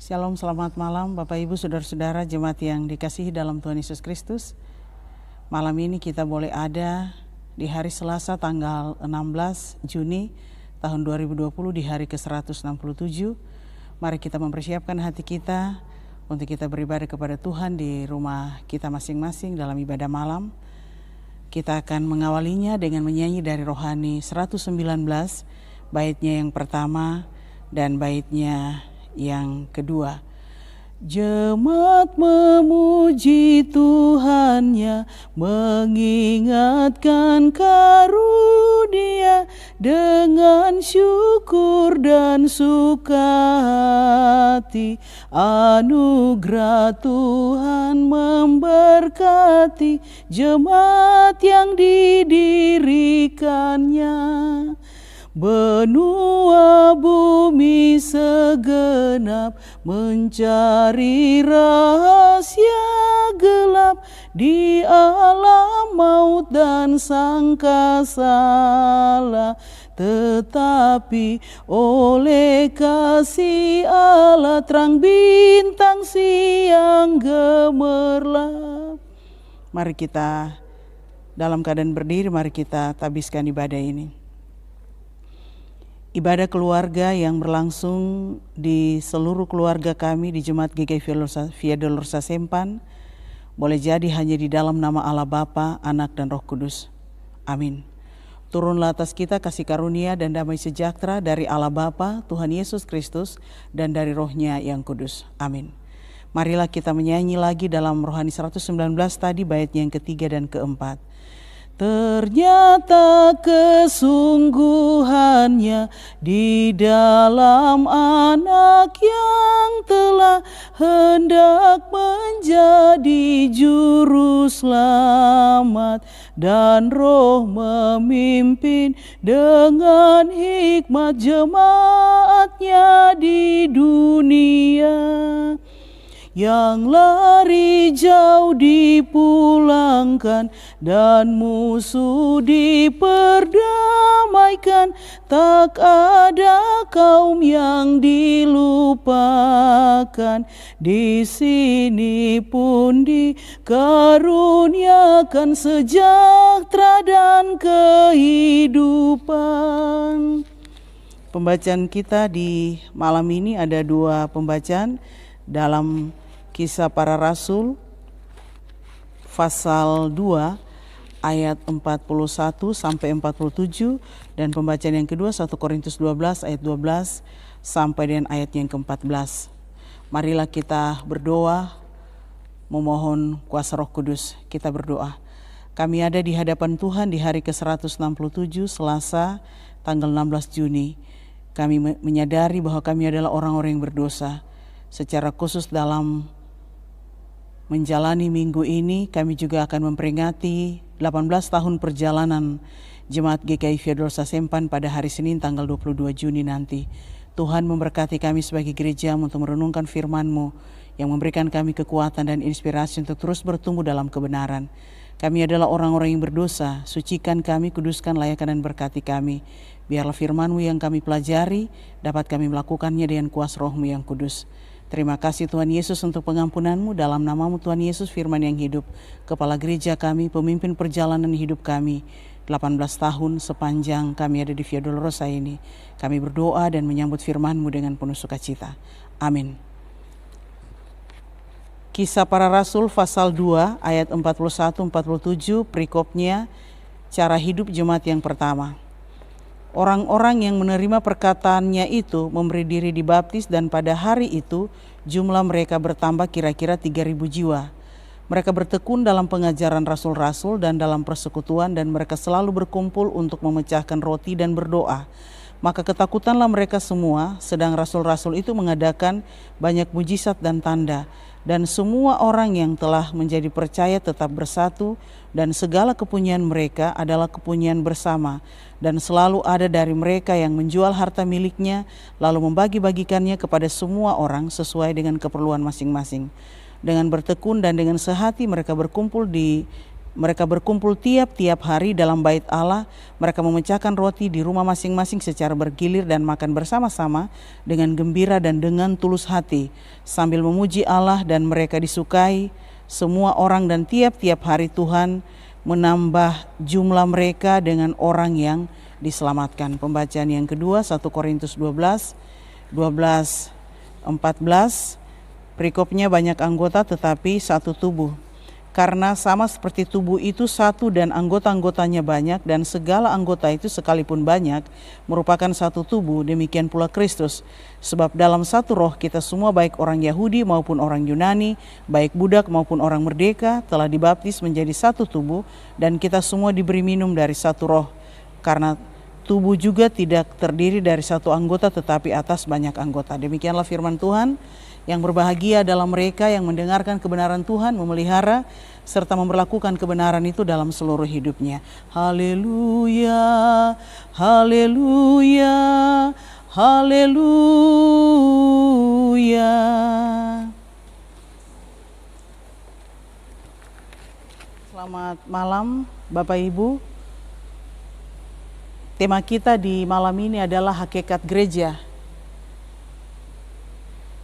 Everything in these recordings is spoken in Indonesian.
Shalom, selamat malam Bapak Ibu Saudara-saudara jemaat yang dikasihi dalam Tuhan Yesus Kristus. Malam ini kita boleh ada di hari Selasa tanggal 16 Juni tahun 2020 di hari ke-167. Mari kita mempersiapkan hati kita untuk kita beribadah kepada Tuhan di rumah kita masing-masing dalam ibadah malam. Kita akan mengawalinya dengan menyanyi dari Rohani 119, baitnya yang pertama dan baitnya yang kedua. Jemaat memuji Tuhannya, mengingatkan karunia dengan syukur dan sukahati. Anugerah Tuhan memberkati jemaat yang didirikannya. Benua bumi segenap mencari rahasia gelap di alam maut dan sangkasala. Tetapi oleh kasih Allah terang bintang siang gemerlap. Mari kita dalam keadaan berdiri, mari kita tabiskan ibadah ini. Ibadah keluarga yang berlangsung di seluruh keluarga kami di Jemaat GKI Via Dolorosa Sempan boleh jadi hanya di dalam nama Allah Bapa, Anak dan Roh Kudus. Amin. Turunlah atas kita kasih karunia dan damai sejahtera dari Allah Bapa, Tuhan Yesus Kristus, dan dari Roh-Nya yang kudus. Amin. Marilah kita menyanyi lagi dalam Rohani 119 tadi baitnya yang ketiga dan keempat. Ternyata kesungguhannya di dalam Anak yang telah hendak menjadi juru selamat, dan Roh memimpin dengan hikmat jemaatnya di dunia. Yang lari jauh dipulangkan dan musuh diperdamaikan. Tak ada kaum yang dilupakan. Di sini pun dikaruniakan sejahtera dan kehidupan. Pembacaan kita di malam ini ada dua pembacaan dalam Kisah Para Rasul pasal 2 ayat 41 sampai 47, dan pembacaan yang kedua 1 Korintus 12 ayat 12 sampai dengan ayat yang ke-14. Marilah kita berdoa memohon kuasa Roh Kudus. Kita berdoa. Kami ada di hadapan Tuhan di hari ke-167 Selasa tanggal 16 Juni. Kami menyadari bahwa kami adalah orang-orang yang berdosa. Secara khusus dalam menjalani minggu ini, kami juga akan memperingati 18 tahun perjalanan Jemaat GKI Via Dolorosa Sempan pada hari Senin tanggal 22 Juni nanti. Tuhan memberkati kami sebagai gereja untuk merenungkan firman-Mu yang memberikan kami kekuatan dan inspirasi untuk terus bertumbuh dalam kebenaran. Kami adalah orang-orang yang berdosa, sucikan kami, kuduskan, layakkan dan berkati kami. Biarlah firman-Mu yang kami pelajari dapat kami melakukannya dengan kuasa Roh-Mu yang kudus. Terima kasih Tuhan Yesus untuk pengampunan-Mu, dalam nama-Mu Tuhan Yesus firman yang hidup, Kepala Gereja kami, pemimpin perjalanan hidup kami, 18 tahun sepanjang kami ada di Via Dolorosa ini. Kami berdoa dan menyambut firman-Mu dengan penuh sukacita. Amin. Kisah Para Rasul pasal 2 ayat 41-47, perikopnya cara hidup jemaat yang pertama. Orang-orang yang menerima perkataannya itu memberi diri dibaptis, dan pada hari itu jumlah mereka bertambah kira-kira 3.000 jiwa. Mereka bertekun dalam pengajaran rasul-rasul dan dalam persekutuan, dan mereka selalu berkumpul untuk memecahkan roti dan berdoa. Maka ketakutanlah mereka semua, sedang rasul-rasul itu mengadakan banyak mujizat dan tanda. Dan semua orang yang telah menjadi percaya tetap bersatu, dan segala kepunyaan mereka adalah kepunyaan bersama. Dan selalu ada dari mereka yang menjual harta miliknya, lalu membagi-bagikannya kepada semua orang sesuai dengan keperluan masing-masing. Dengan bertekun dan dengan sehati mereka berkumpul di Mereka berkumpul tiap-tiap hari dalam bait Allah. Mereka memecahkan roti di rumah masing-masing secara bergilir dan makan bersama-sama dengan gembira dan dengan tulus hati, sambil memuji Allah, dan mereka disukai semua orang, dan tiap-tiap hari Tuhan menambah jumlah mereka dengan orang yang diselamatkan. Pembacaan yang kedua, 1 Korintus 12, 14. Perikopnya banyak anggota tetapi satu tubuh. Karena sama seperti tubuh itu satu dan anggota-anggotanya banyak, dan segala anggota itu sekalipun banyak merupakan satu tubuh, demikian pula Kristus. Sebab dalam satu roh kita semua, baik orang Yahudi maupun orang Yunani, baik budak maupun orang merdeka, telah dibaptis menjadi satu tubuh, dan kita semua diberi minum dari satu roh. Karena tubuh juga tidak terdiri dari satu anggota tetapi atas banyak anggota. Demikianlah firman Tuhan. Yang berbahagia dalam mereka yang mendengarkan kebenaran Tuhan, memelihara serta memperlakukan kebenaran itu dalam seluruh hidupnya. Haleluya, haleluya, haleluya. Selamat malam Bapak Ibu. Tema kita di malam ini adalah hakikat gereja.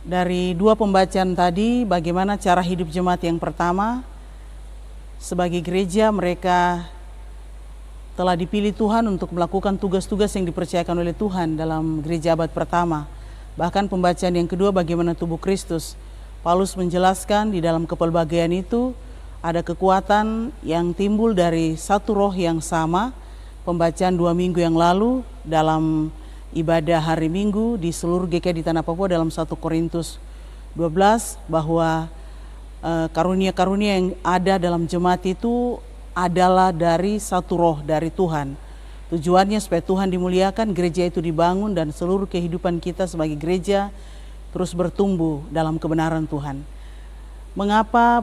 Dari dua pembacaan tadi, bagaimana cara hidup jemaat yang pertama. Sebagai gereja, mereka telah dipilih Tuhan untuk melakukan tugas-tugas yang dipercayakan oleh Tuhan dalam gereja abad pertama. Bahkan pembacaan yang kedua, bagaimana tubuh Kristus. Paulus menjelaskan di dalam kepelbagaian itu ada kekuatan yang timbul dari satu roh yang sama. Pembacaan 2 minggu yang lalu dalam ibadah hari Minggu di seluruh GKI di Tanah Papua dalam 1 Korintus 12, bahwa karunia-karunia yang ada dalam jemaat itu adalah dari satu roh, dari Tuhan. Tujuannya supaya Tuhan dimuliakan, gereja itu dibangun, dan seluruh kehidupan kita sebagai gereja terus bertumbuh dalam kebenaran Tuhan. Mengapa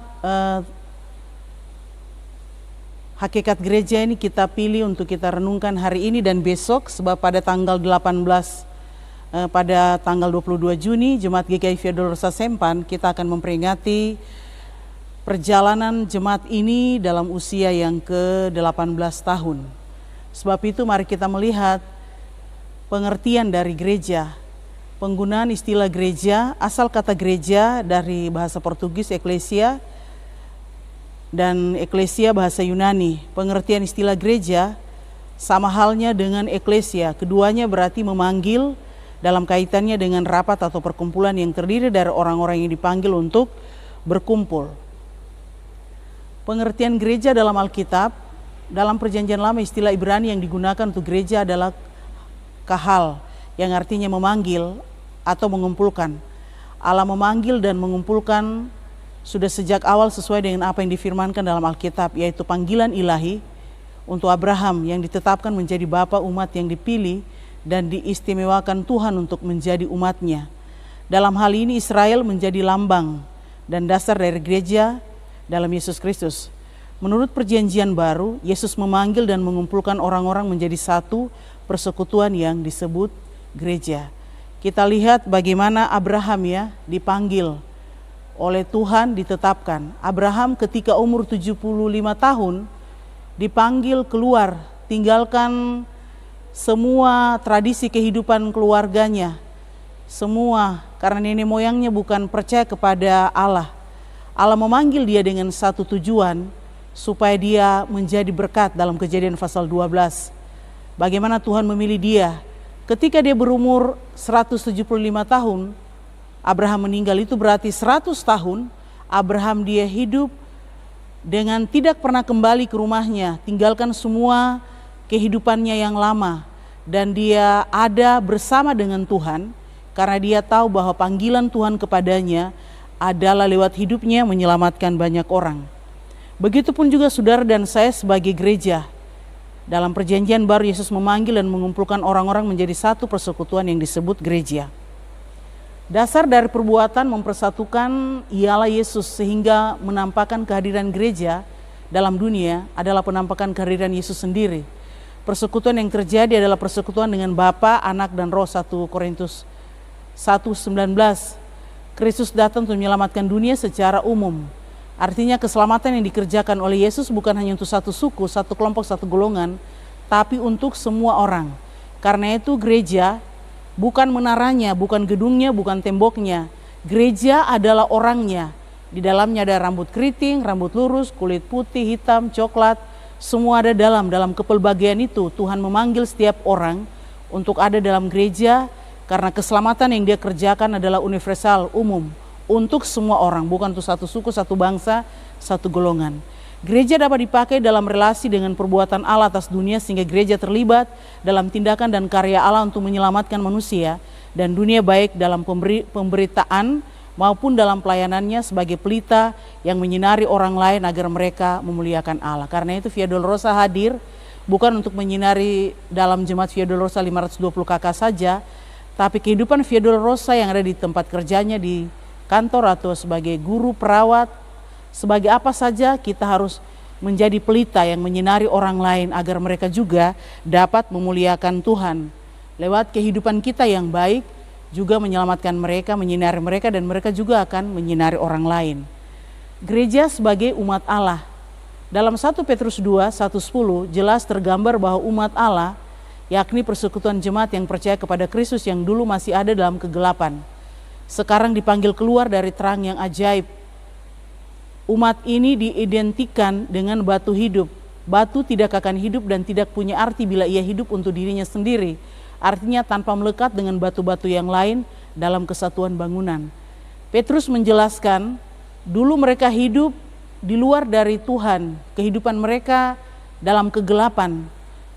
hakikat gereja ini kita pilih untuk kita renungkan hari ini dan besok? Sebab pada tanggal 18, pada tanggal 22 Juni, Jemaat GKI Via Dolorosa Sempan, kita akan memperingati perjalanan jemaat ini dalam usia yang ke-18 tahun. Sebab itu mari kita melihat pengertian dari gereja. Penggunaan istilah gereja, asal kata gereja dari bahasa Portugis eklesia, dan eklesia bahasa Yunani. Pengertian istilah gereja sama halnya dengan eklesia. Keduanya berarti memanggil dalam kaitannya dengan rapat atau perkumpulan yang terdiri dari orang-orang yang dipanggil untuk berkumpul. Pengertian gereja dalam Alkitab, dalam Perjanjian Lama istilah Ibrani yang digunakan untuk gereja adalah kahal, yang artinya memanggil atau mengumpulkan. Allah memanggil dan mengumpulkan sudah sejak awal sesuai dengan apa yang difirmankan dalam Alkitab, yaitu panggilan ilahi untuk Abraham yang ditetapkan menjadi bapa umat yang dipilih dan diistimewakan Tuhan untuk menjadi umatnya. Dalam hal ini Israel menjadi lambang dan dasar dari gereja dalam Yesus Kristus. Menurut perjanjian baru, Yesus memanggil dan mengumpulkan orang-orang menjadi satu persekutuan yang disebut gereja. Kita lihat bagaimana Abraham dipanggil oleh Tuhan, ditetapkan. Abraham ketika umur 75 tahun dipanggil keluar, tinggalkan semua tradisi kehidupan keluarganya, semua, karena nenek moyangnya bukan percaya kepada Allah. Allah memanggil dia dengan satu tujuan, supaya dia menjadi berkat. Dalam Kejadian pasal 12, bagaimana Tuhan memilih dia. Ketika dia berumur 175 tahun, Abraham meninggal, itu berarti 100 tahun Abraham dia hidup dengan tidak pernah kembali ke rumahnya, tinggalkan semua kehidupannya yang lama, dan dia ada bersama dengan Tuhan karena dia tahu bahwa panggilan Tuhan kepadanya adalah lewat hidupnya menyelamatkan banyak orang. Begitupun juga saudara dan saya sebagai gereja. Dalam Perjanjian Baru Yesus memanggil dan mengumpulkan orang-orang menjadi satu persekutuan yang disebut gereja. Dasar dari perbuatan mempersatukan ialah Yesus, sehingga menampakkan kehadiran gereja dalam dunia adalah penampakan kehadiran Yesus sendiri. Persekutuan yang terjadi adalah persekutuan dengan Bapa, Anak, dan Roh. 1 Korintus 1:19. Kristus datang untuk menyelamatkan dunia secara umum. Artinya keselamatan yang dikerjakan oleh Yesus bukan hanya untuk satu suku, satu kelompok, satu golongan, tapi untuk semua orang. Karena itu gereja bukan menaranya, bukan gedungnya, bukan temboknya. Gereja adalah orangnya. Di dalamnya ada rambut keriting, rambut lurus, kulit putih, hitam, coklat. Semua ada dalam kepelbagaian itu. Tuhan memanggil setiap orang untuk ada dalam gereja karena keselamatan yang dia kerjakan adalah universal, umum. Untuk semua orang, bukan untuk satu suku, satu bangsa, satu golongan. Gereja dapat dipakai dalam relasi dengan perbuatan Allah atas dunia sehingga gereja terlibat dalam tindakan dan karya Allah untuk menyelamatkan manusia dan dunia, baik dalam pemberitaan maupun dalam pelayanannya sebagai pelita yang menyinari orang lain agar mereka memuliakan Allah. Karena itu Via Dolorosa hadir bukan untuk menyinari dalam jemaat Via Dolorosa 520 KK saja, tapi kehidupan Via Dolorosa yang ada di tempat kerjanya, di kantor atau sebagai guru, perawat, sebagai apa saja kita harus menjadi pelita yang menyinari orang lain agar mereka juga dapat memuliakan Tuhan. Lewat kehidupan kita yang baik juga menyelamatkan mereka, menyinari mereka, dan mereka juga akan menyinari orang lain. Gereja sebagai umat Allah. Dalam 1 Petrus 2, 1:10 jelas tergambar bahwa umat Allah, yakni persekutuan jemaat yang percaya kepada Kristus yang dulu masih ada dalam kegelapan, sekarang dipanggil keluar dari terang yang ajaib. Umat ini diidentikan dengan batu hidup. Batu tidak akan hidup dan tidak punya arti bila ia hidup untuk dirinya sendiri. Artinya tanpa melekat dengan batu-batu yang lain dalam kesatuan bangunan. Petrus menjelaskan, dulu mereka hidup di luar dari Tuhan. Kehidupan mereka dalam kegelapan.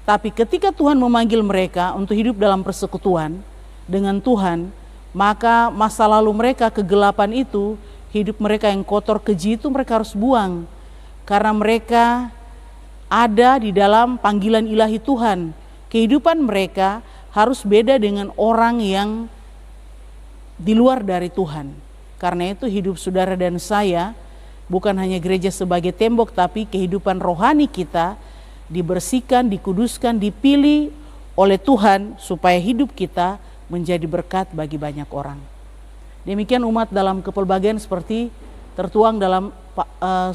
Tapi ketika Tuhan memanggil mereka untuk hidup dalam persekutuan dengan Tuhan, maka masa lalu mereka, kegelapan itu, hidup mereka yang kotor, keji itu mereka harus buang. Karena mereka ada di dalam panggilan ilahi Tuhan. Kehidupan mereka harus beda dengan orang yang di luar dari Tuhan. Karena itu hidup saudara dan saya bukan hanya gereja sebagai tembok, tapi kehidupan rohani kita dibersihkan, dikuduskan, dipilih oleh Tuhan supaya hidup kita menjadi berkat bagi banyak orang. Demikian umat dalam kepelbagaian seperti tertuang dalam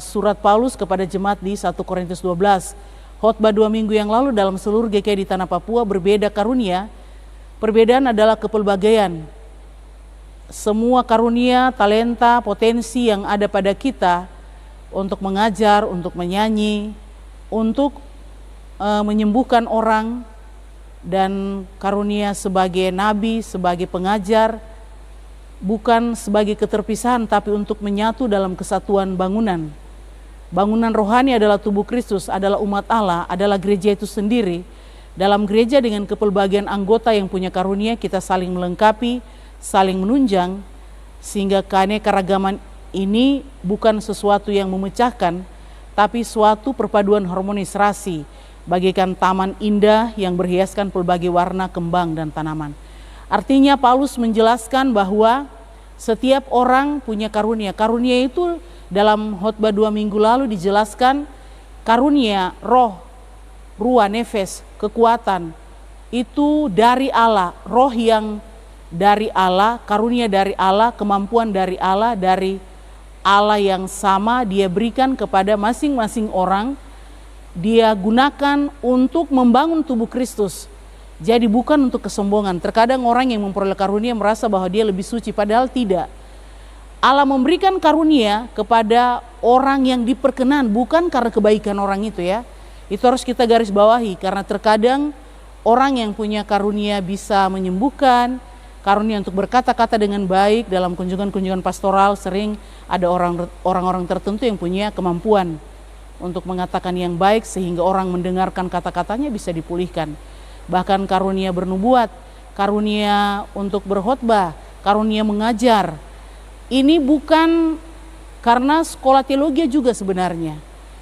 surat Paulus kepada jemaat di 1 Korintus 12. Khotbah 2 minggu yang lalu dalam seluruh GKI di Tanah Papua berbeda karunia. Perbedaan adalah kepelbagaian. Semua karunia, talenta, potensi yang ada pada kita untuk mengajar, untuk menyanyi, untuk menyembuhkan orang, dan karunia sebagai nabi, sebagai pengajar, bukan sebagai keterpisahan tapi untuk menyatu dalam kesatuan bangunan. Bangunan rohani adalah tubuh Kristus, adalah umat Allah, adalah gereja itu sendiri. Dalam gereja dengan kepelbagaian anggota yang punya karunia, kita saling melengkapi, saling menunjang, sehingga keanekaragaman ini bukan sesuatu yang memecahkan, tapi suatu perpaduan harmonis rasi, bagaikan taman indah yang berhiaskan pelbagai warna kembang dan tanaman. Artinya Paulus menjelaskan bahwa setiap orang punya karunia. Karunia itu dalam khotbah 2 minggu lalu dijelaskan, karunia roh, ruah, nefes, kekuatan itu dari Allah. Roh yang dari Allah, karunia dari Allah, kemampuan dari Allah yang sama dia berikan kepada masing-masing orang. Dia gunakan untuk membangun tubuh Kristus. Jadi bukan untuk kesombongan. Terkadang orang yang memperoleh karunia merasa bahwa dia lebih suci, padahal tidak. Allah memberikan karunia kepada orang yang diperkenan, bukan karena kebaikan orang itu ya. Itu harus kita garis bawahi, karena terkadang orang yang punya karunia bisa menyembuhkan, karunia untuk berkata-kata dengan baik. Dalam kunjungan-kunjungan pastoral sering ada orang-orang tertentu yang punya kemampuan untuk mengatakan yang baik sehingga orang mendengarkan kata-katanya bisa dipulihkan. Bahkan karunia bernubuat, karunia untuk berkhotbah, karunia mengajar. Ini bukan karena sekolah teologi juga sebenarnya.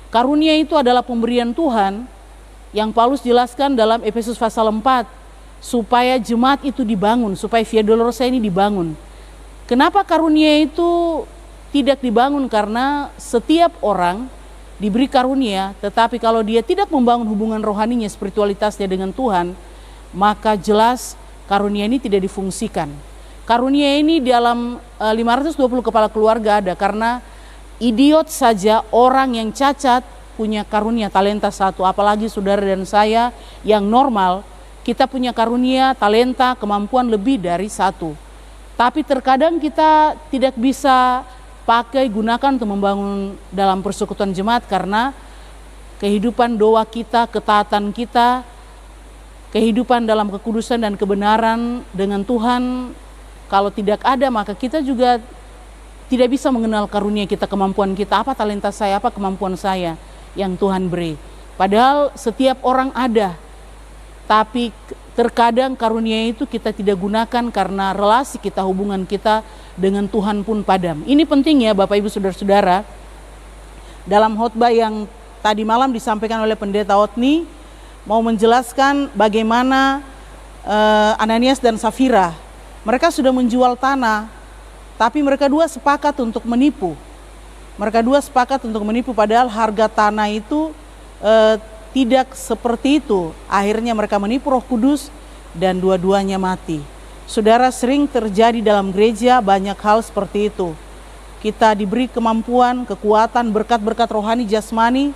Karunia itu adalah pemberian Tuhan yang Paulus jelaskan dalam Efesus pasal 4, supaya jemaat itu dibangun, supaya Via Dolorosa ini dibangun. Kenapa karunia itu tidak dibangun? Karena setiap orang diberi karunia, tetapi kalau dia tidak membangun hubungan rohaninya, spiritualitasnya dengan Tuhan, maka jelas karunia ini tidak difungsikan. Karunia ini dalam 520 kepala keluarga ada, karena idiot saja, orang yang cacat punya karunia talenta satu, apalagi saudara dan saya yang normal, kita punya karunia talenta kemampuan lebih dari satu. Tapi terkadang kita tidak bisa pakai gunakan untuk membangun dalam persekutuan jemaat karena kehidupan doa kita, ketaatan kita, kehidupan dalam kekudusan dan kebenaran dengan Tuhan, kalau tidak ada maka kita juga tidak bisa mengenal karunia kita, kemampuan kita, apa talenta saya, apa kemampuan saya yang Tuhan beri. Padahal setiap orang ada, tapi terkadang karunia itu kita tidak gunakan karena relasi kita, hubungan kita dengan Tuhan pun padam. Ini penting ya Bapak Ibu Saudara-saudara. Dalam khotbah yang tadi malam disampaikan oleh Pendeta Otni, mau menjelaskan bagaimana Ananias dan Safira, mereka sudah menjual tanah, tapi mereka dua sepakat untuk menipu. Mereka dua sepakat untuk menipu padahal harga tanah itu tidak seperti itu. Akhirnya mereka menipu Roh Kudus dan dua-duanya mati. Saudara, sering terjadi dalam gereja banyak hal seperti itu. Kita diberi kemampuan, kekuatan, berkat-berkat rohani, jasmani,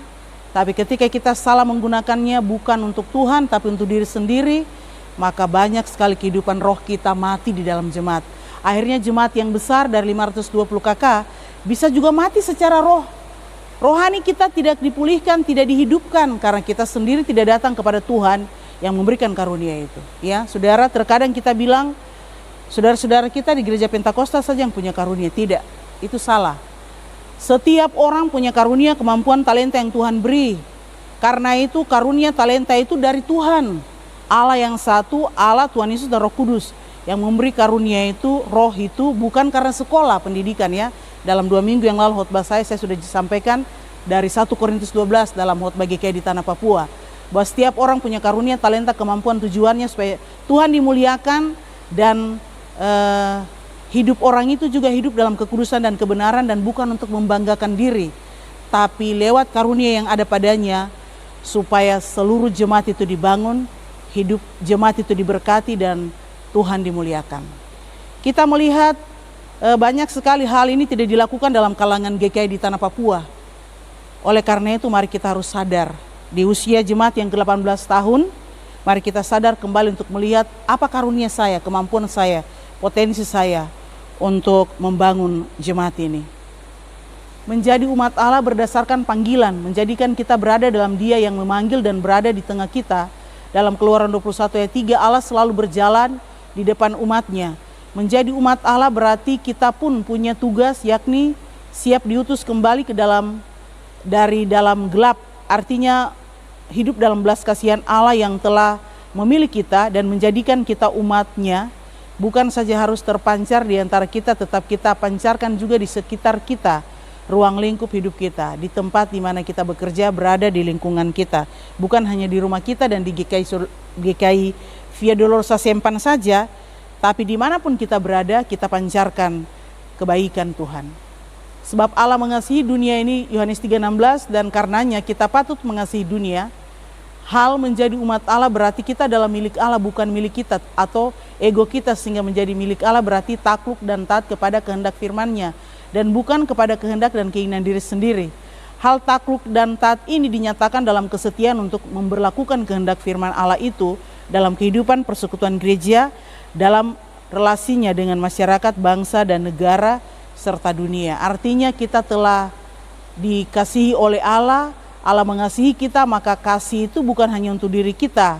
tapi ketika kita salah menggunakannya bukan untuk Tuhan tapi untuk diri sendiri, maka banyak sekali kehidupan roh kita mati di dalam jemaat. Akhirnya jemaat yang besar dari 520 KK bisa juga mati secara roh. Rohani kita tidak dipulihkan, tidak dihidupkan karena kita sendiri tidak datang kepada Tuhan yang memberikan karunia itu. Ya, saudara, terkadang kita bilang saudara-saudara kita di gereja Pentakosta saja yang punya karunia. Tidak, itu salah. Setiap orang punya karunia, kemampuan, talenta yang Tuhan beri. Karena itu karunia talenta itu dari Tuhan. Allah yang satu, Allah, Tuhan Yesus dan Roh Kudus yang memberi karunia itu, roh itu bukan karena sekolah pendidikan ya. Dalam 2 minggu yang lalu khotbah saya sudah disampaikan dari 1 Korintus 12 dalam khotbah GKI di Tanah Papua. Bahwa setiap orang punya karunia, talenta, kemampuan, tujuannya supaya Tuhan dimuliakan dan hidup orang itu juga hidup dalam kekudusan dan kebenaran dan bukan untuk membanggakan diri. Tapi lewat karunia yang ada padanya supaya seluruh jemaat itu dibangun, hidup jemaat itu diberkati dan Tuhan dimuliakan. Kita melihat banyak sekali hal ini tidak dilakukan dalam kalangan GKI di Tanah Papua. Oleh karena itu mari kita harus sadar. Di usia jemaat yang ke-18 tahun, mari kita sadar kembali untuk melihat apa karunia saya, kemampuan saya, potensi saya untuk membangun jemaat ini. Menjadi umat Allah berdasarkan panggilan, menjadikan kita berada dalam Dia yang memanggil dan berada di tengah kita. Dalam Keluaran 21 ayat 3, Allah selalu berjalan di depan umatnya. Menjadi umat Allah berarti kita pun punya tugas, yakni siap diutus kembali ke dari dalam gelap. Artinya hidup dalam belas kasihan Allah yang telah memilih kita dan menjadikan kita umatnya. Bukan saja harus terpancar di antara kita, tetap kita pancarkan juga di sekitar kita, ruang lingkup hidup kita, di tempat di mana kita bekerja, berada di lingkungan kita. Bukan hanya di rumah kita dan di GKI Via Dolorosa Sempan saja, tapi dimanapun kita berada, kita pancarkan kebaikan Tuhan. Sebab Allah mengasihi dunia ini, Yohanes 3:16, dan karenanya kita patut mengasihi dunia. Hal menjadi umat Allah berarti kita adalah milik Allah, bukan milik kita atau ego kita sehingga menjadi milik Allah berarti takluk dan taat kepada kehendak firman-Nya dan bukan kepada kehendak dan keinginan diri sendiri. Hal takluk dan taat ini dinyatakan dalam kesetiaan untuk memberlakukan kehendak firman Allah itu dalam kehidupan persekutuan gereja, dalam relasinya dengan masyarakat, bangsa dan negara serta dunia. Artinya kita telah dikasihi oleh Allah, Allah mengasihi kita, maka kasih itu bukan hanya untuk diri kita,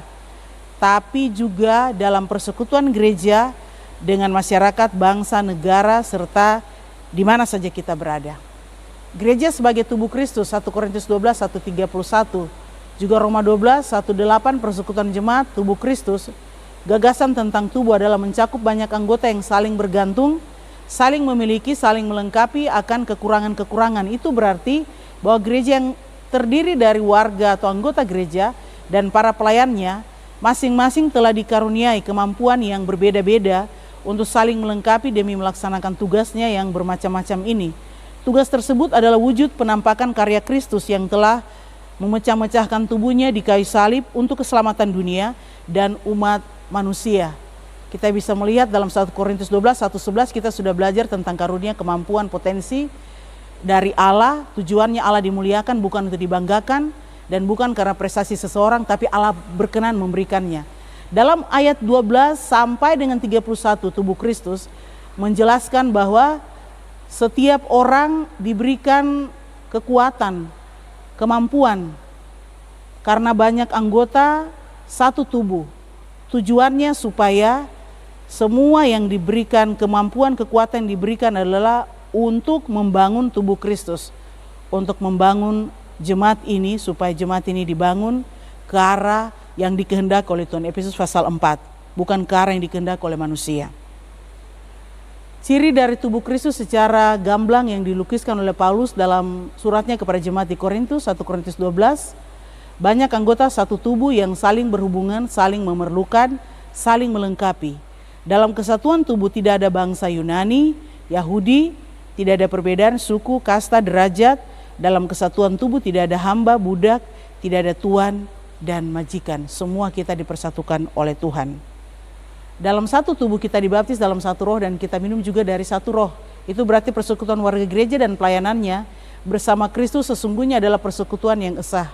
tapi juga dalam persekutuan gereja dengan masyarakat, bangsa, negara serta di mana saja kita berada. Gereja sebagai tubuh Kristus, 1 Korintus 12, 1:31, juga Roma 12, 1:8, persekutuan jemaat, tubuh Kristus. Gagasan tentang tubuh adalah mencakup banyak anggota yang saling bergantung, saling memiliki, saling melengkapi akan kekurangan-kekurangan. Itu berarti bahwa gereja yang terdiri dari warga atau anggota gereja dan para pelayannya, masing-masing telah dikaruniai kemampuan yang berbeda-beda untuk saling melengkapi demi melaksanakan tugasnya yang bermacam-macam ini. Tugas tersebut adalah wujud penampakan karya Kristus yang telah memecah-mecahkan tubuhnya di kayu salib untuk keselamatan dunia dan umat manusia. Kita bisa melihat dalam 1 Korintus 12, 1:11 kita sudah belajar tentang karunia, kemampuan, potensi dari Allah, tujuannya Allah dimuliakan bukan untuk dibanggakan dan bukan karena prestasi seseorang, tapi Allah berkenan memberikannya. Dalam ayat 12 sampai dengan 31 tubuh Kristus menjelaskan bahwa setiap orang diberikan kekuatan, kemampuan, karena banyak anggota satu tubuh. Tujuannya supaya semua yang diberikan, kemampuan, kekuatan yang diberikan adalah untuk membangun tubuh Kristus, untuk membangun jemaat ini, supaya jemaat ini dibangun ke arah yang dikehendaki oleh Tuhan. Efesus pasal 4, bukan ke arah yang dikehendaki oleh manusia. Ciri dari tubuh Kristus secara gamblang yang dilukiskan oleh Paulus dalam suratnya kepada jemaat di Korintus, 1 Korintus 12, banyak anggota satu tubuh yang saling berhubungan, saling memerlukan, saling melengkapi. Dalam kesatuan tubuh tidak ada bangsa Yunani, Yahudi, tidak ada perbedaan suku, kasta, derajat. Dalam kesatuan tubuh tidak ada hamba, budak, tidak ada tuan dan majikan. Semua kita dipersatukan oleh Tuhan. Dalam satu tubuh kita dibaptis dalam satu roh dan kita minum juga dari satu roh. Itu berarti persekutuan warga gereja dan pelayanannya bersama Kristus sesungguhnya adalah persekutuan yang esa.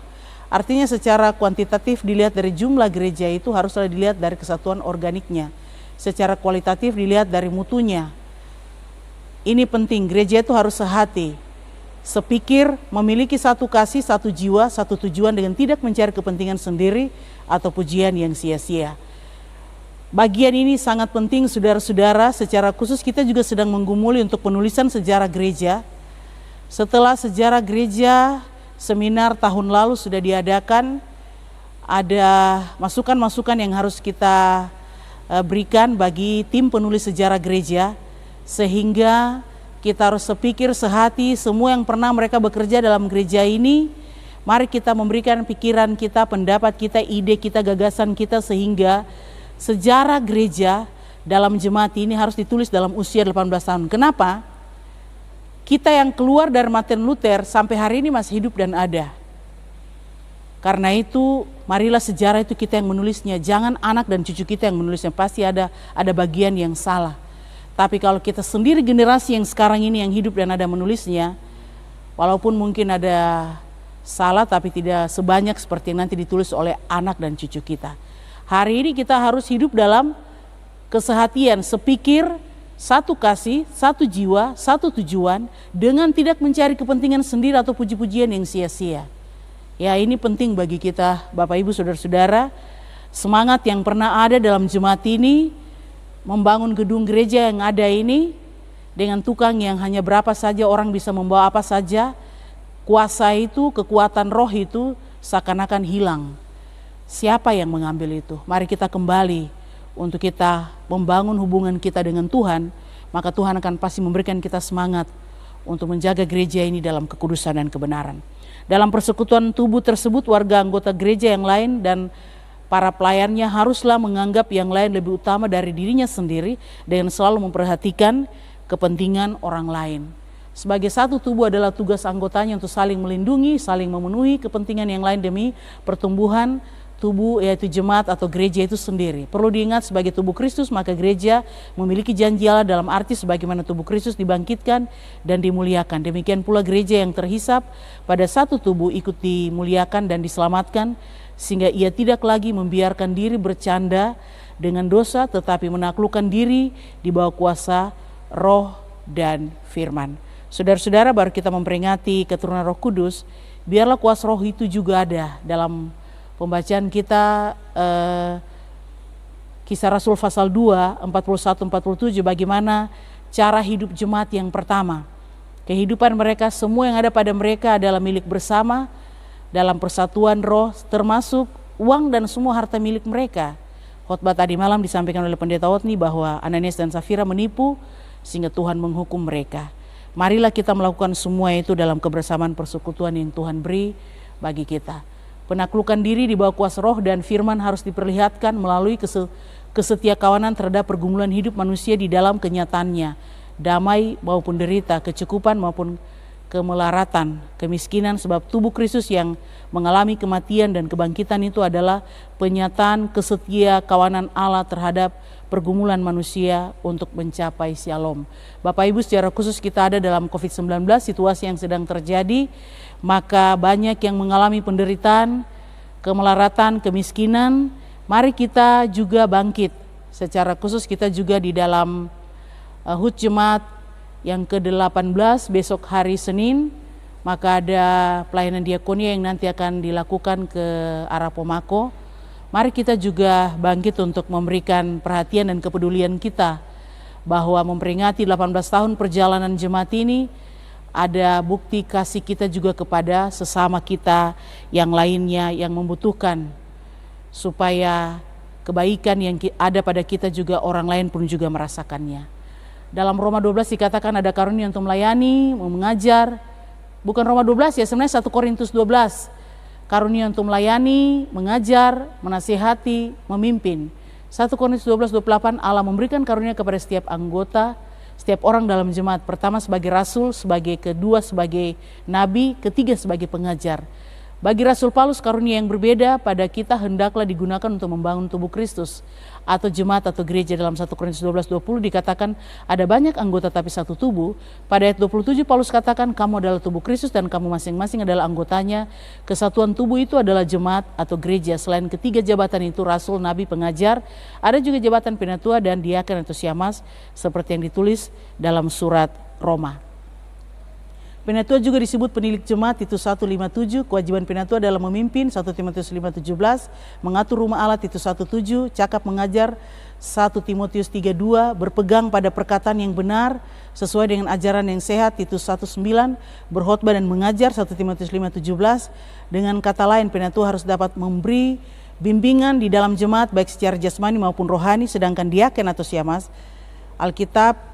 Artinya secara kuantitatif dilihat dari jumlah gereja itu haruslah dilihat dari kesatuan organiknya. Secara kualitatif dilihat dari mutunya. Ini penting, gereja itu harus sehati, sepikir, memiliki satu kasih, satu jiwa, satu tujuan dengan tidak mencari kepentingan sendiri atau pujian yang sia-sia. Bagian ini sangat penting saudara-saudara, secara khusus kita juga sedang menggumuli untuk penulisan sejarah gereja. Setelah sejarah gereja, seminar tahun lalu sudah diadakan, ada masukan-masukan yang harus kita berikan bagi tim penulis sejarah gereja, sehingga kita harus sepikir sehati semua yang pernah mereka bekerja dalam gereja ini. Mari kita memberikan pikiran kita, pendapat kita, ide kita, gagasan kita, sehingga sejarah gereja dalam jemaat ini harus ditulis dalam usia 18 tahun. Kenapa? Kita yang keluar dari Martin Luther sampai hari ini masih hidup dan ada. Karena itu marilah sejarah itu kita yang menulisnya. Jangan anak dan cucu kita yang menulisnya. Pasti ada bagian yang salah. Tapi kalau kita sendiri generasi yang sekarang ini yang hidup dan ada menulisnya, walaupun mungkin ada salah tapi tidak sebanyak seperti yang nanti ditulis oleh anak dan cucu kita. Hari ini kita harus hidup dalam kesehatian, sepikir, satu kasih, satu jiwa, satu tujuan, dengan tidak mencari kepentingan sendiri atau puji-pujian yang sia-sia. Ya, ini penting bagi kita Bapak Ibu Saudara-saudara. Semangat yang pernah ada dalam jemaat ini, membangun gedung gereja yang ada ini, dengan tukang yang hanya berapa saja orang bisa membawa apa saja, kuasa itu, kekuatan roh itu seakan-akan hilang. Siapa yang mengambil itu? Mari kita kembali untuk kita membangun hubungan kita dengan Tuhan, maka Tuhan akan pasti memberikan kita semangat untuk menjaga gereja ini dalam kekudusan dan kebenaran. Dalam persekutuan tubuh tersebut, warga anggota gereja yang lain dan para pelayannya haruslah menganggap yang lain lebih utama dari dirinya sendiri dengan selalu memperhatikan kepentingan orang lain. Sebagai satu tubuh adalah tugas anggotanya untuk saling melindungi, saling memenuhi kepentingan yang lain demi pertumbuhan tubuh, yaitu jemaat atau gereja itu sendiri. Perlu diingat, sebagai tubuh Kristus maka gereja memiliki janji Allah dalam arti sebagaimana tubuh Kristus dibangkitkan dan dimuliakan. Demikian pula gereja yang terhisap pada satu tubuh ikut dimuliakan dan diselamatkan, sehingga ia tidak lagi membiarkan diri bercanda dengan dosa, tetapi menaklukkan diri di bawah kuasa roh dan firman. Saudara-saudara, baru kita memperingati keturunan Roh Kudus, biarlah kuasa roh itu juga ada dalam pembacaan kita Kisah Rasul pasal 2, 41-47, bagaimana cara hidup jemaat yang pertama. Kehidupan mereka, semua yang ada pada mereka adalah milik bersama dalam persatuan roh, termasuk uang dan semua harta milik mereka. Khotbah tadi malam disampaikan oleh Pendeta Otni bahwa Ananias dan Safira menipu sehingga Tuhan menghukum mereka. Marilah kita melakukan semua itu dalam kebersamaan persekutuan yang Tuhan beri bagi kita. Penaklukan diri di bawah kuasa roh dan firman harus diperlihatkan melalui kesetiakawanan terhadap pergumulan hidup manusia di dalam kenyataannya, damai maupun derita, kecukupan maupun kemelaratan, kemiskinan, sebab tubuh Kristus yang mengalami kematian dan kebangkitan itu adalah penyataan kesetiakawanan Allah terhadap pergumulan manusia untuk mencapai shalom. Bapak Ibu, secara khusus kita ada dalam COVID-19, situasi yang sedang terjadi, maka banyak yang mengalami penderitaan, kemelaratan, kemiskinan. Mari kita juga bangkit. Secara khusus kita juga di dalam HUT Jemaat yang ke-18 besok hari Senin, maka ada pelayanan diakonia yang nanti akan dilakukan ke arah Pomako. Mari kita juga bangkit untuk memberikan perhatian dan kepedulian kita bahwa memperingati 18 tahun perjalanan jemaat ini, ada bukti kasih kita juga kepada sesama kita yang lainnya yang membutuhkan, supaya kebaikan yang ada pada kita juga orang lain pun juga merasakannya. Dalam Roma 12 dikatakan ada karunia untuk melayani, mengajar. Bukan Roma 12 ya, sebenarnya 1 Korintus 12. Karunia untuk melayani, mengajar, menasihati, memimpin. 1 Korintus 12:28, Allah memberikan karunia kepada setiap anggota, setiap orang dalam jemaat. Pertama sebagai rasul, kedua sebagai nabi, ketiga sebagai pengajar. Bagi Rasul Paulus karunia yang berbeda pada kita hendaklah digunakan untuk membangun tubuh Kristus atau jemaat atau gereja. Dalam 1 Korintus 12:20 dikatakan ada banyak anggota tapi satu tubuh. Pada ayat 27 Paulus katakan kamu adalah tubuh Kristus dan kamu masing-masing adalah anggotanya. Kesatuan tubuh itu adalah jemaat atau gereja. Selain ketiga jabatan itu, rasul, nabi, pengajar, ada juga jabatan penatua dan diaken atau syamans seperti yang ditulis dalam surat Roma. Penatua juga disebut penilik jemaat, Titus 1:5-7. Kewajiban penatua adalah memimpin, 1 Timotius 5:17. Mengatur rumah Allah, Titus 1:7. Cakap mengajar, 1 Timotius 3:2. Berpegang pada perkataan yang benar sesuai dengan ajaran yang sehat, Titus 1:9. Berkhotbah dan mengajar, 1 Timotius 5:17. Dengan kata lain, penatua harus dapat memberi bimbingan di dalam jemaat baik secara jasmani maupun rohani. Sedangkan diaken atau syamans, Alkitab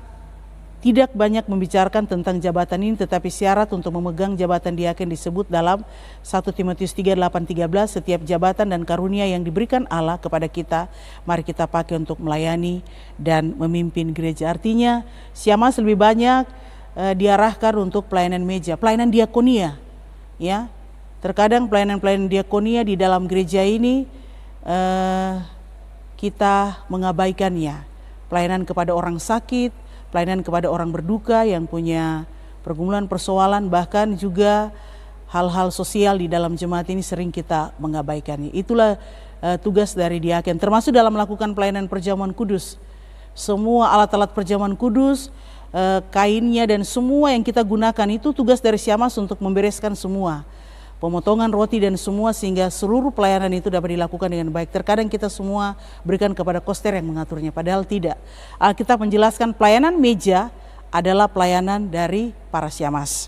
tidak banyak membicarakan tentang jabatan ini, tetapi syarat untuk memegang jabatan diaken disebut dalam 1 Timotius 3:8-13. Setiap jabatan dan karunia yang diberikan Allah kepada kita, mari kita pakai untuk melayani dan memimpin gereja. Artinya syamans lebih banyak diarahkan untuk pelayanan meja, pelayanan diakonia. Ya, terkadang pelayanan diakonia di dalam gereja ini kita mengabaikannya. Pelayanan kepada orang sakit, pelayanan kepada orang berduka yang punya pergumulan, persoalan, bahkan juga hal-hal sosial di dalam jemaat ini sering kita mengabaikannya. Itulah tugas dari diaken, termasuk dalam melakukan pelayanan perjamuan kudus. Semua alat-alat perjamuan kudus, kainnya dan semua yang kita gunakan itu tugas dari syamans untuk membereskan semua. Pemotongan roti dan semua, sehingga seluruh pelayanan itu dapat dilakukan dengan baik. Terkadang kita semua berikan kepada koster yang mengaturnya, padahal tidak. Alkitab menjelaskan pelayanan meja adalah pelayanan dari para syamans.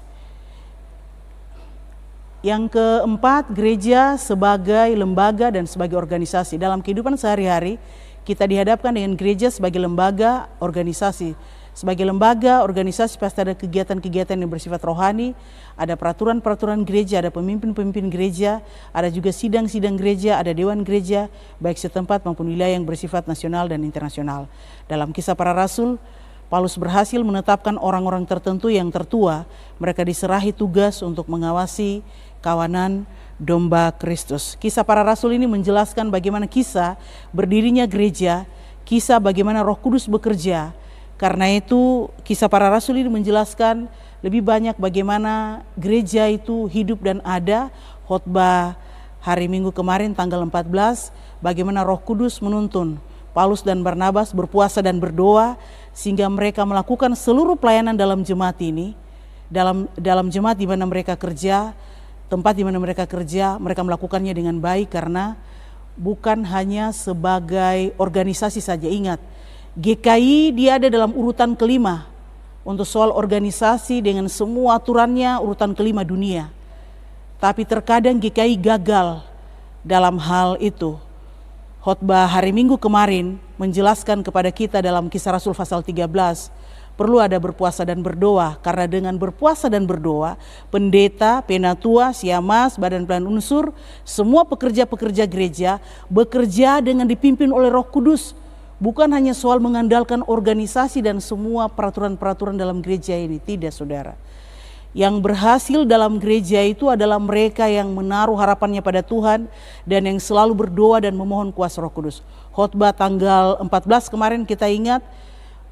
Yang keempat, gereja sebagai lembaga dan sebagai organisasi. Dalam kehidupan sehari-hari, kita dihadapkan dengan gereja sebagai lembaga, organisasi. Sebagai lembaga, organisasi pasti ada kegiatan-kegiatan yang bersifat rohani, ada peraturan-peraturan gereja, ada pemimpin-pemimpin gereja, ada juga sidang-sidang gereja, ada dewan gereja, baik setempat maupun wilayah yang bersifat nasional dan internasional. Dalam Kisah Para Rasul, Paulus berhasil menetapkan orang-orang tertentu yang tertua, mereka diserahi tugas untuk mengawasi kawanan domba Kristus. Kisah Para Rasul ini menjelaskan bagaimana kisah berdirinya gereja, kisah bagaimana Roh Kudus bekerja. Karena itu Kisah Para Rasul ini menjelaskan lebih banyak bagaimana gereja itu hidup dan ada. Khotbah hari Minggu kemarin tanggal 14, bagaimana Roh Kudus menuntun Paulus dan Barnabas berpuasa dan berdoa sehingga mereka melakukan seluruh pelayanan dalam jemaat ini. Dalam jemaat di mana mereka kerja, tempat di mana mereka kerja, mereka melakukannya dengan baik karena bukan hanya sebagai organisasi saja. Ingat, GKI dia ada dalam urutan kelima untuk soal organisasi dengan semua aturannya, urutan kelima dunia. Tapi terkadang GKI gagal dalam hal itu. Khotbah hari Minggu kemarin menjelaskan kepada kita dalam Kisah Rasul pasal 13, perlu ada berpuasa dan berdoa, karena dengan berpuasa dan berdoa, pendeta, penatua, syamans, badan pelayanan unsur, semua pekerja-pekerja gereja bekerja dengan dipimpin oleh Roh Kudus. Bukan hanya soal mengandalkan organisasi dan semua peraturan-peraturan dalam gereja ini, tidak saudara. Yang berhasil dalam gereja itu adalah mereka yang menaruh harapannya pada Tuhan dan yang selalu berdoa dan memohon kuasa Roh Kudus. Khotbah tanggal 14 kemarin kita ingat,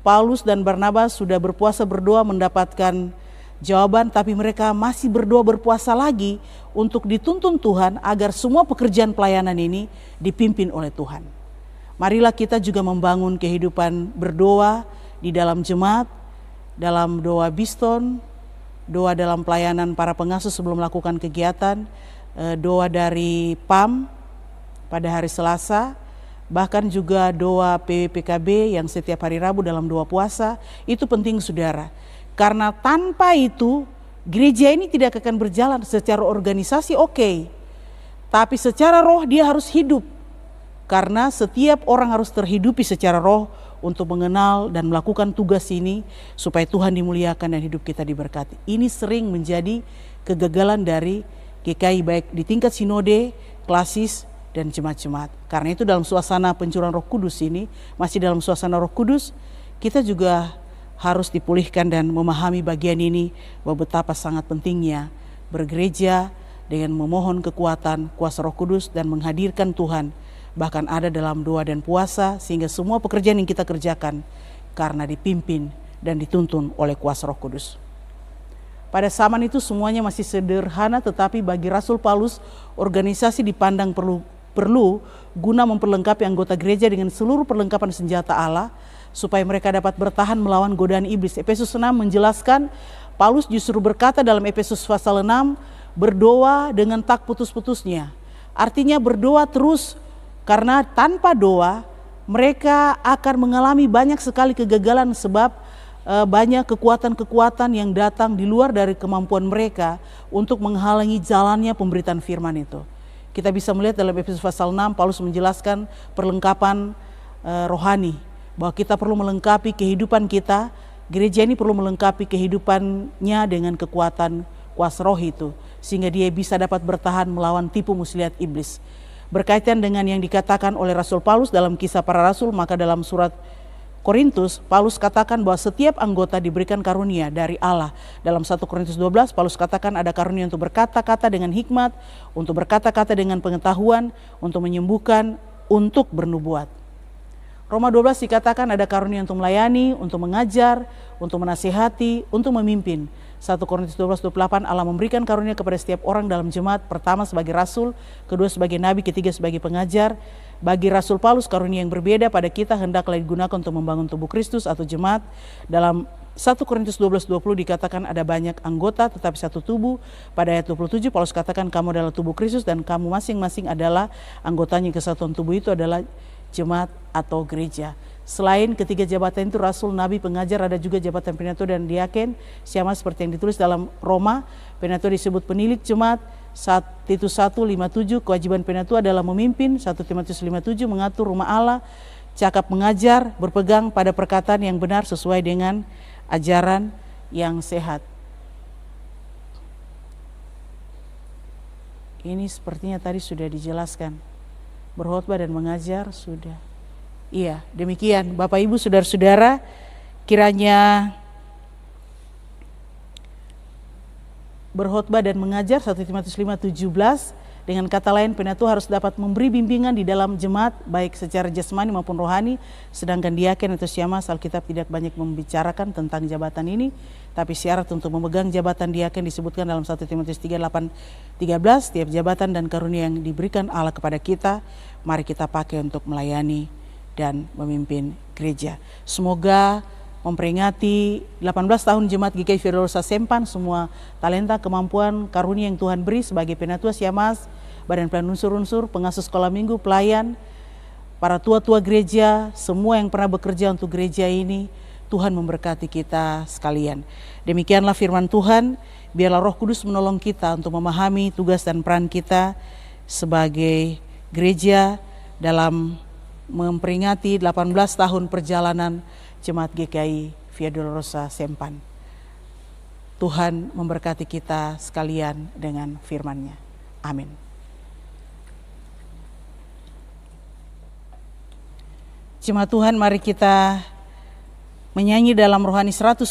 Paulus dan Barnabas sudah berpuasa berdoa mendapatkan jawaban, tapi mereka masih berdoa berpuasa lagi untuk dituntun Tuhan agar semua pekerjaan pelayanan ini dipimpin oleh Tuhan. Marilah kita juga membangun kehidupan berdoa di dalam jemaat, dalam doa Biston, doa dalam pelayanan para pengasuh sebelum melakukan kegiatan, doa dari PAM pada hari Selasa, bahkan juga doa PWPKB yang setiap hari Rabu dalam doa puasa. Itu penting saudara, karena tanpa itu gereja ini tidak akan berjalan. Secara organisasi oke, tapi secara roh dia harus hidup, karena setiap orang harus terhidupi secara roh untuk mengenal dan melakukan tugas ini supaya Tuhan dimuliakan dan hidup kita diberkati. Ini sering menjadi kegagalan dari GKI baik di tingkat sinode, klasis, dan jemaat-jemaat. Karena itu dalam suasana pencurahan Roh Kudus ini, masih dalam suasana Roh Kudus, kita juga harus dipulihkan dan memahami bagian ini bahwa betapa sangat pentingnya bergereja dengan memohon kekuatan kuasa Roh Kudus dan menghadirkan Tuhan, bahkan ada dalam doa dan puasa, sehingga semua pekerjaan yang kita kerjakan karena dipimpin dan dituntun oleh kuasa Roh Kudus. Pada zaman itu semuanya masih sederhana, tetapi bagi Rasul Paulus organisasi dipandang perlu guna memperlengkapi anggota gereja dengan seluruh perlengkapan senjata Allah supaya mereka dapat bertahan melawan godaan iblis. Efesus 6 menjelaskan, Paulus justru berkata dalam Efesus pasal 6, berdoa dengan tak putus-putusnya. Artinya berdoa terus, karena tanpa doa mereka akan mengalami banyak sekali kegagalan sebab banyak kekuatan-kekuatan yang datang di luar dari kemampuan mereka untuk menghalangi jalannya pemberitaan firman itu. Kita bisa melihat dalam Efesus pasal 6, Paulus menjelaskan perlengkapan rohani, bahwa kita perlu melengkapi kehidupan kita, gereja ini perlu melengkapi kehidupannya dengan kekuatan kuasa roh itu, sehingga dia bisa dapat bertahan melawan tipu muslihat iblis. Berkaitan dengan yang dikatakan oleh Rasul Paulus dalam Kisah Para Rasul, maka dalam surat Korintus, Paulus katakan bahwa setiap anggota diberikan karunia dari Allah. Dalam 1 Korintus 12, Paulus katakan ada karunia untuk berkata-kata dengan hikmat, untuk berkata-kata dengan pengetahuan, untuk menyembuhkan, untuk bernubuat. Roma 12 dikatakan ada karunia untuk melayani, untuk mengajar, untuk menasihati, untuk memimpin. 1 Korintus 12:28, Allah memberikan karunia kepada setiap orang dalam jemaat, pertama sebagai rasul, kedua sebagai nabi, ketiga sebagai pengajar. Bagi Rasul Paulus karunia yang berbeda pada kita hendaklah digunakan untuk membangun tubuh Kristus atau jemaat. Dalam 1 Korintus 12:20 dikatakan ada banyak anggota tetapi satu tubuh. Pada ayat 27 Paulus katakan kamu adalah tubuh Kristus dan kamu masing-masing adalah anggotanya. Kesatuan tubuh itu adalah jemaat atau gereja. Selain ketiga jabatan itu, rasul, nabi, pengajar, ada juga jabatan penatua dan diaken, sama seperti yang ditulis dalam Roma. Penatua disebut penilik jemaat. Titus 1:57, kewajiban penatua adalah memimpin. 1 Timotius 5:7 mengatur rumah Allah. Cakap mengajar, berpegang pada perkataan yang benar sesuai dengan ajaran yang sehat. Ini sepertinya tadi sudah dijelaskan. Berkhotbah dan mengajar sudah. Iya, demikian Bapak Ibu Saudara-saudara, kiranya berkhotbah dan mengajar 1 Timotius 5:17, dengan kata lain penatua harus dapat memberi bimbingan di dalam jemaat baik secara jasmani maupun rohani, sedangkan diaken atau syamah Alkitab tidak banyak membicarakan tentang jabatan ini, tapi syarat untuk memegang jabatan diaken disebutkan dalam 1 Timotius 3:8-13, setiap jabatan dan karunia yang diberikan Allah kepada kita, mari kita pakai untuk melayani dan memimpin gereja. Semoga memperingati 18 tahun Jemaat GKI Via Dolorosa Sempan, semua talenta, kemampuan, karunia yang Tuhan beri sebagai penatua Siamas, badan pelayanan unsur-unsur, pengasuh sekolah minggu, pelayan, para tua-tua gereja, semua yang pernah bekerja untuk gereja ini, Tuhan memberkati kita sekalian. Demikianlah firman Tuhan, biarlah Roh Kudus menolong kita untuk memahami tugas dan peran kita sebagai gereja dalam memperingati 18 tahun perjalanan Jemaat GKI Via Dolorosa Sempan. Tuhan memberkati kita sekalian dengan firman-Nya. Amin. Jemaat Tuhan, mari kita menyanyi dalam rohani 119,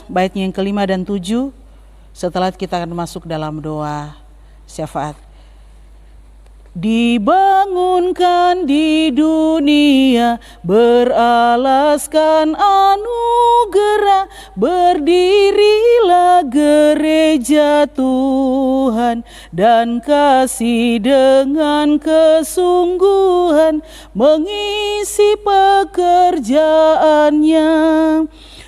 baitnya yang kelima dan 7. Setelah kita akan masuk dalam doa syafaat. Dibangunkan di dunia, beralaskan anugerah, berdirilah gereja Tuhan, dan kasih dengan kesungguhan mengisi pekerjaannya.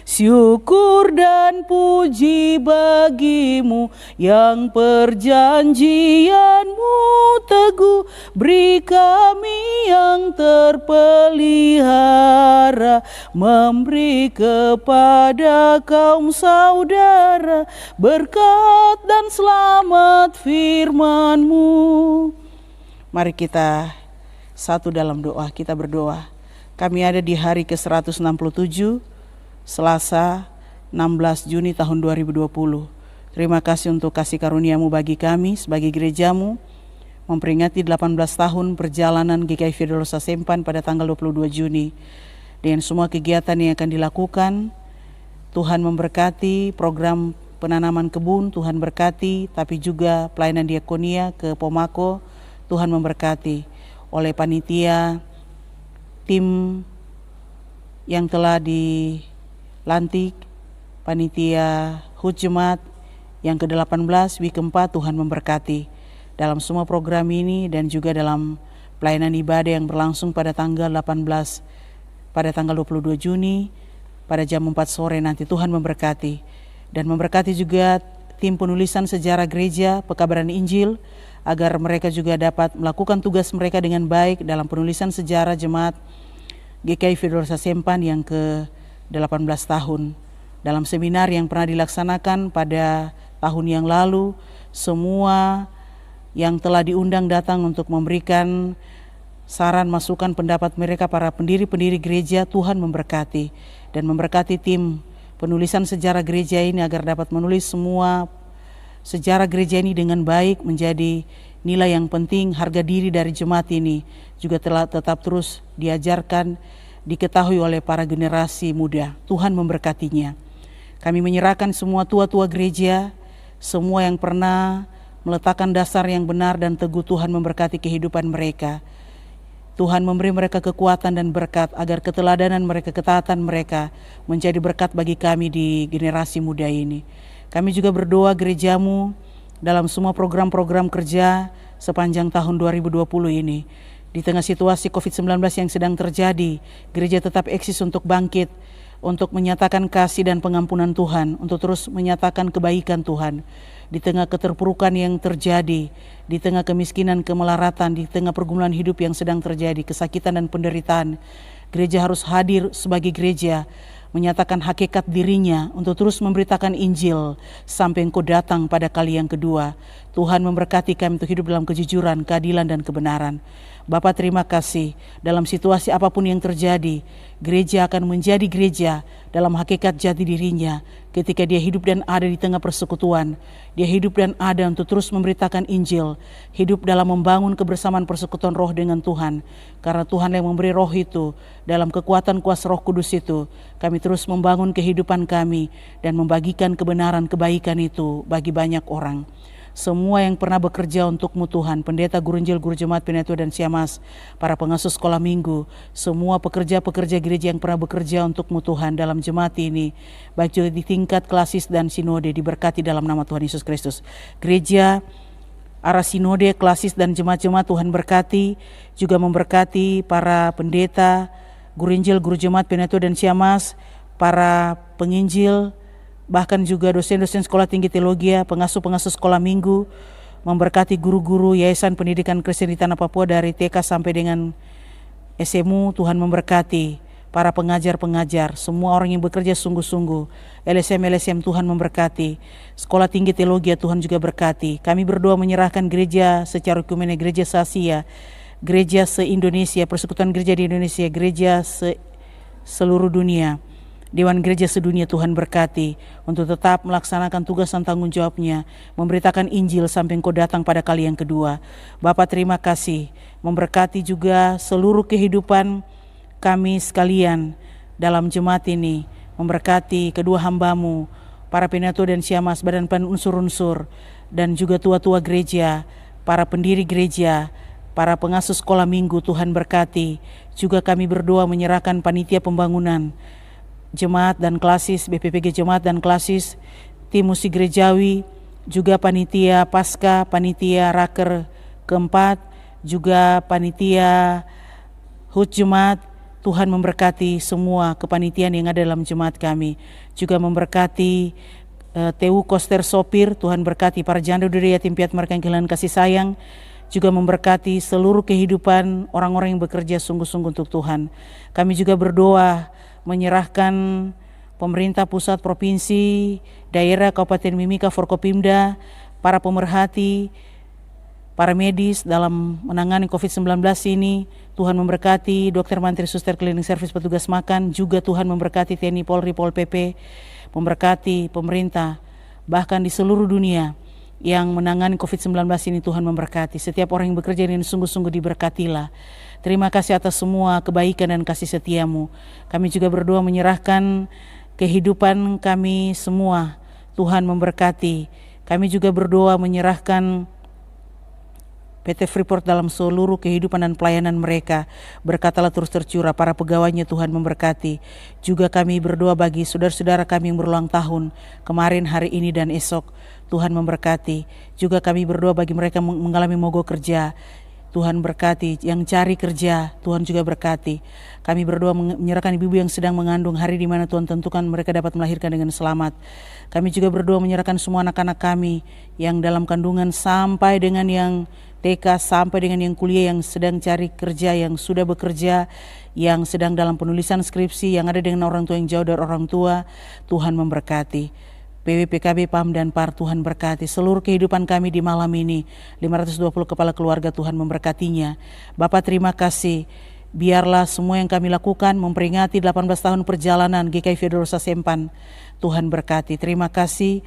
Syukur dan puji bagimu yang perjanjianmu teguh, beri kami yang terpelihara, memberi kepada kaum saudara berkat dan selamat firman-Mu. Mari kita satu dalam doa, kita berdoa. Kami ada di hari ke-167, Selasa 16 Juni tahun 2020. Terima kasih untuk kasih karunia-Mu bagi kami sebagai gereja-Mu, memperingati 18 tahun perjalanan GKI Federosa Sempan pada tanggal 22 Juni. Dengan semua kegiatan yang akan dilakukan, Tuhan memberkati program penanaman kebun, Tuhan berkati, tapi juga pelayanan diakonia ke Pomako, Tuhan memberkati. Oleh panitia, tim yang telah dilantik, panitia HUT Jemaat yang ke-18, week ke-4, Tuhan memberkati dalam semua program ini dan juga dalam pelayanan ibadah yang berlangsung pada tanggal 18, pada tanggal 22 Juni, pada jam 4 sore nanti. Tuhan memberkati dan memberkati juga tim penulisan sejarah gereja, pekabaran Injil, agar mereka juga dapat melakukan tugas mereka dengan baik dalam penulisan sejarah jemaat GKI Federosa Sempan yang ke-18 tahun. Dalam seminar yang pernah dilaksanakan pada tahun yang lalu, semua yang telah diundang datang untuk memberikan saran, masukan, pendapat mereka, para pendiri-pendiri gereja. Tuhan memberkati dan memberkati tim penulisan sejarah gereja ini agar dapat menulis semua sejarah gereja ini dengan baik, menjadi nilai yang penting. Harga diri dari jemaat ini juga telah tetap terus diajarkan, diketahui oleh para generasi muda. Tuhan memberkatinya. Kami menyerahkan semua tua-tua gereja, semua yang pernah meletakkan dasar yang benar dan teguh. Tuhan memberkati kehidupan mereka. Tuhan memberi mereka kekuatan dan berkat agar keteladanan mereka, ketaatan mereka menjadi berkat bagi kami di generasi muda ini. Kami juga berdoa gereja-Mu dalam semua program-program kerja sepanjang tahun 2020 ini. Di tengah situasi COVID-19 yang sedang terjadi, gereja tetap eksis untuk bangkit, untuk menyatakan kasih dan pengampunan Tuhan, untuk terus menyatakan kebaikan Tuhan. Di tengah keterpurukan yang terjadi, di tengah kemiskinan, kemelaratan, di tengah pergumulan hidup yang sedang terjadi, kesakitan dan penderitaan, gereja harus hadir sebagai gereja, menyatakan hakikat dirinya untuk terus memberitakan Injil sampai Engkau datang pada kali yang kedua. Tuhan memberkati kami untuk hidup dalam kejujuran, keadilan dan kebenaran. Bapa, terima kasih. Dalam situasi apapun yang terjadi, gereja akan menjadi gereja dalam hakikat jati dirinya ketika dia hidup dan ada di tengah persekutuan. Dia hidup dan ada untuk terus memberitakan Injil, hidup dalam membangun kebersamaan persekutuan roh dengan Tuhan. Karena Tuhan yang memberi roh itu, dalam kekuatan kuasa Roh Kudus itu, kami terus membangun kehidupan kami dan membagikan kebenaran kebaikan itu bagi banyak orang. Semua yang pernah bekerja untuk-Mu Tuhan, pendeta, guru Injil, guru jemaat, penatua dan siamas, para pengasuh sekolah minggu, semua pekerja-pekerja gereja yang pernah bekerja untuk-Mu Tuhan dalam jemaat ini, baik juga di tingkat klasis dan sinode, diberkati dalam nama Tuhan Yesus Kristus. Gereja arah sinode, klasis dan jemaat-jemaat Tuhan berkati, juga memberkati para pendeta, guru Injil, guru jemaat, penatua dan siamas, para penginjil, bahkan juga dosen-dosen sekolah tinggi teologi, pengasuh-pengasuh sekolah minggu, memberkati guru-guru Yayasan Pendidikan Kristen di Tanah Papua dari TK sampai dengan SMU. Tuhan memberkati para pengajar-pengajar, semua orang yang bekerja sungguh-sungguh, LSM Tuhan memberkati, sekolah tinggi teologi Tuhan juga berkati. Kami berdoa menyerahkan gereja secara ekumenik, gereja se-Asia, gereja se-Indonesia, persekutuan gereja di Indonesia, gereja seluruh dunia, Dewan Gereja Sedunia. Tuhan berkati untuk tetap melaksanakan tugas dan tanggung jawabnya, memberitakan Injil sampai Engkau datang pada kali yang kedua. Bapa, terima kasih, memberkati juga seluruh kehidupan kami sekalian dalam jemaat ini, memberkati kedua hamba-Mu, para penatua dan siamas, badan unsur-unsur, dan juga tua-tua gereja, para pendiri gereja, para pengasuh sekolah minggu, Tuhan berkati. Juga kami berdoa menyerahkan panitia pembangunan, jemaat dan klasis, BPPG jemaat dan klasis, tim musik gerejawi, juga panitia pasca, panitia raker keempat, juga panitia HUT jemaat. Tuhan memberkati semua kepanitiaan yang ada dalam jemaat kami. Juga memberkati TU Koster Sopir, Tuhan berkati para janda duda yatim piatu mereka yang kehilangan kasih sayang. Juga memberkati seluruh kehidupan orang-orang yang bekerja sungguh-sungguh untuk Tuhan. Kami juga berdoa menyerahkan pemerintah pusat, provinsi, daerah, Kabupaten Mimika, Forkopimda, para pemerhati, para medis dalam menangani COVID-19 ini. Tuhan memberkati dokter, mantri, suster, cleaning service, petugas makan. Juga Tuhan memberkati TNI, Polri, Pol PP, memberkati pemerintah, bahkan di seluruh dunia yang menangani COVID-19 ini. Tuhan memberkati setiap orang yang bekerja dengan sungguh-sungguh, diberkatilah. Terima kasih atas semua kebaikan dan kasih setiamu. Kami juga berdoa menyerahkan kehidupan kami semua, Tuhan memberkati. Kami juga berdoa menyerahkan PT Freeport dalam seluruh kehidupan dan pelayanan mereka. Berkatalah terus tercurah, para pegawainya Tuhan memberkati. Juga kami berdoa bagi saudara-saudara kami yang berulang tahun kemarin, hari ini dan esok. Tuhan memberkati. Juga kami berdoa bagi mereka yang mengalami mogok kerja. Tuhan berkati, yang cari kerja Tuhan juga berkati. Kami berdoa menyerahkan ibu-ibu yang sedang mengandung, hari di mana Tuhan tentukan mereka dapat melahirkan dengan selamat. Kami juga berdoa menyerahkan semua anak-anak kami yang dalam kandungan sampai dengan yang TK, sampai dengan yang kuliah, yang sedang cari kerja, yang sudah bekerja, yang sedang dalam penulisan skripsi, yang ada dengan orang tua yang jauh dari orang tua. Tuhan memberkati. PWPKB, PAM, dan PAR, Tuhan berkati seluruh kehidupan kami di malam ini. 520 kepala keluarga, Tuhan memberkatinya. Bapak terima kasih. Biarlah semua yang kami lakukan memperingati 18 tahun perjalanan GKI Feodorosa Sempan. Tuhan berkati. Terima kasih.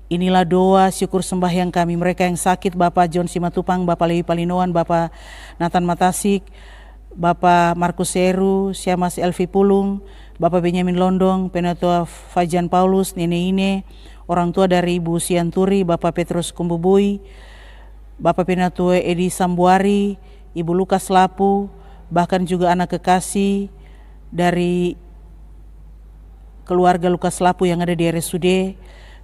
Inilah doa syukur sembahyang kami. Mereka yang sakit, Bapak John Simatupang, Bapak Lewi Palinoan, Bapak Nathan Matasik, Bapak Markus Seru, Siamas Elvi Pulung, Bapak Benyamin Londong, Penatua Fajan Paulus, Nenek Ine, orang tua dari Ibu Sianturi, Bapak Petrus Kumbubui, Bapak Penatua Edi Sambuari, Ibu Lukas Lapu, bahkan juga anak kekasih dari keluarga Lukas Lapu yang ada di RSUD.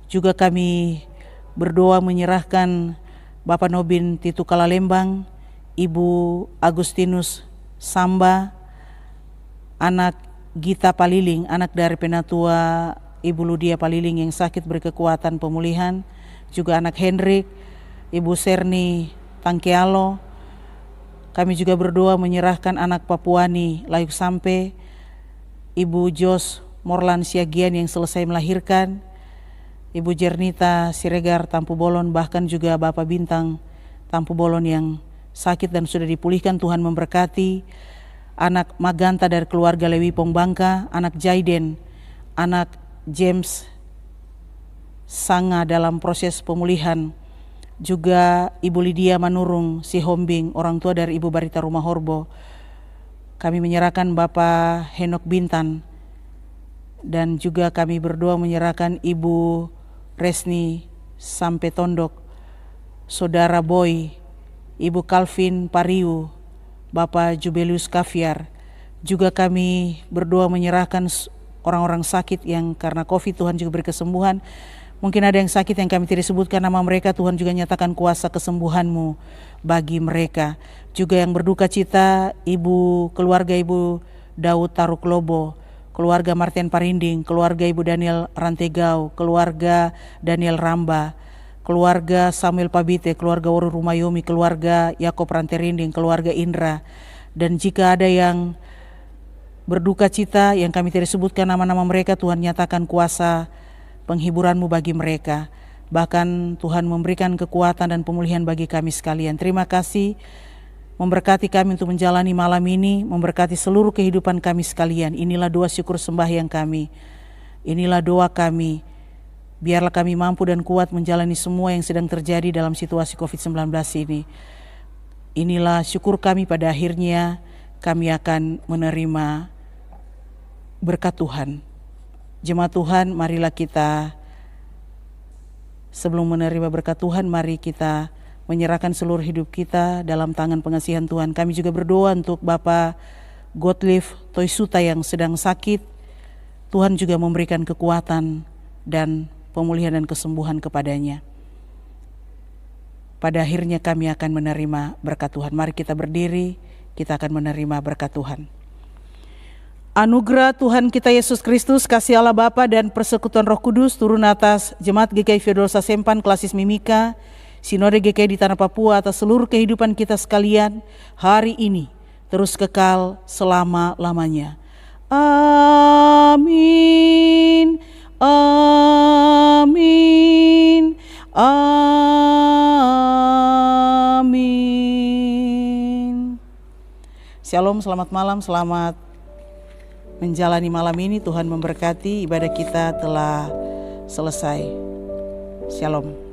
Juga kami berdoa menyerahkan Bapak Nobin Titu Kalalembang, Ibu Agustinus Samba, anak Gita Paliling, anak dari Penatua Ibu Ludia Paliling yang sakit beri kekuatan pemulihan. Juga anak Hendrik, Ibu Serni Tangkealo. Kami juga berdoa menyerahkan anak Papuani Layuk Sampe, Ibu Jos Morlan Siagian yang selesai melahirkan, Ibu Jernita Siregar Tampu Bolon, bahkan juga Bapak Bintang Tampu Bolon yang sakit dan sudah dipulihkan. Tuhan memberkati. Anak Maganta dari keluarga Lewi Pongbangka, anak Jaiden, anak James Sanga dalam proses pemulihan. Juga Ibu Lydia Manurung Sihombing, orang tua dari Ibu Barita Rumah Horbo. Kami menyerahkan Bapak Henok Bintan, dan juga kami berdoa menyerahkan Ibu Resni Sampai Tondok, Saudara Boy, Ibu Calvin Pariu, Bapak Jubelius Kaviar. Juga kami berdoa menyerahkan orang-orang sakit yang karena COVID, Tuhan juga beri kesembuhan. Mungkin ada yang sakit yang kami tidak sebutkan nama mereka, Tuhan juga nyatakan kuasa kesembuhan-Mu bagi mereka. Juga yang berduka cita, keluarga Ibu Daud Taruklobo, keluarga Martian Parinding, keluarga Ibu Daniel Rantegau, keluarga Daniel Ramba, keluarga Samuel Pabite, keluarga Woru Rumayomi, keluarga Yakob Ranterinding, keluarga Indra. Dan jika ada yang berduka cita yang kami tidak sebutkan nama-nama mereka, Tuhan nyatakan kuasa penghiburan-Mu bagi mereka. Bahkan Tuhan memberikan kekuatan dan pemulihan bagi kami sekalian. Terima kasih memberkati kami untuk menjalani malam ini, memberkati seluruh kehidupan kami sekalian. Inilah doa syukur sembahyang kami. Inilah doa kami. Biarlah kami mampu dan kuat menjalani semua yang sedang terjadi dalam situasi COVID-19 ini. Inilah syukur kami, pada akhirnya kami akan menerima berkat Tuhan. Jemaat Tuhan, marilah kita Sebelum menerima berkat Tuhan, mari kita menyerahkan seluruh hidup kita dalam tangan pengasihan Tuhan. Kami juga berdoa untuk Bapak Gottlieb Toisuta yang sedang sakit. Tuhan juga memberikan kekuatan dan pemulihan dan kesembuhan kepadanya. Pada akhirnya kami akan menerima berkat Tuhan. Mari kita berdiri, kita akan menerima berkat Tuhan. Anugerah Tuhan kita Yesus Kristus, kasih Allah Bapa dan persekutuan Roh Kudus turun atas Jemaat GKI Feodorosa Sempan Klasis Mimika, Sinode GKI di Tanah Papua, atas seluruh kehidupan kita sekalian hari ini, terus kekal selama-lamanya. Amin. Amin. Amin. Shalom, selamat malam, selamat menjalani malam ini. Tuhan memberkati, ibadah kita telah selesai. Shalom.